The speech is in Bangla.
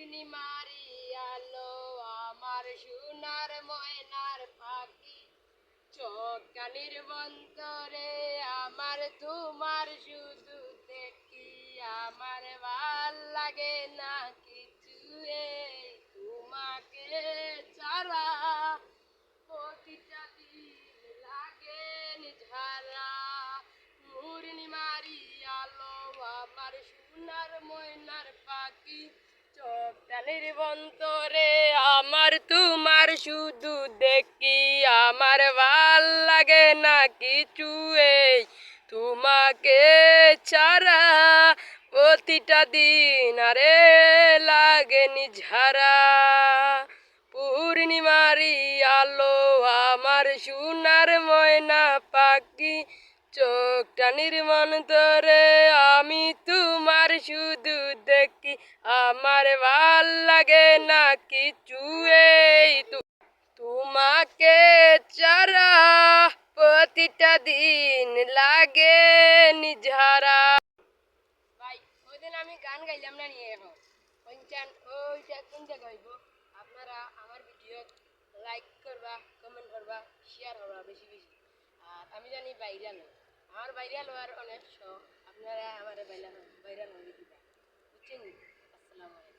পূর্ণিমারি আলো আমার সোনার ময়নার পাখি চোখ কানির বন্তরে আমার তোমার শুধু দেখি আমার ভাল লাগে না কিছু তোমাকে ছাড়া প্রতিটা দিন লাগে নিঝারা পূর্ণিমারি আলো আমার সোনার ময়নার পাখি চোখ টানির বন্তরে আমার তোমার শুধু দেখি আমার ভাল লাগে না কিছু তোমাকে ছাড়া প্রতিটা দিন আরে লাগে নিঝারা পূর্ণিমারি আলো আমার সোনার ময়না পাখি চোখ টানির মন্তরে আমি তোমার শুধু দেখি আমার ভাল লাগে না কিছু তোমাকে ছাড়া প্রতিটা দিন লাগে নিঝারা। ভাই ওই দিন আমি গান গাইলাম না নিয়ে এখন ওইটা কোন জায়গা হইব আপনারা আমার ভিডিও লাইক করবা কমেন্ট করবা শেয়ার করবা বেশি বেশি আর আমি জানি ভাইরাল আমার ভাইরাল হওয়ার অনেক শখ আপনারা আমার ভাইরাল হয়ে দিবা বুঝছেন। আসসালামু আলাইকুম।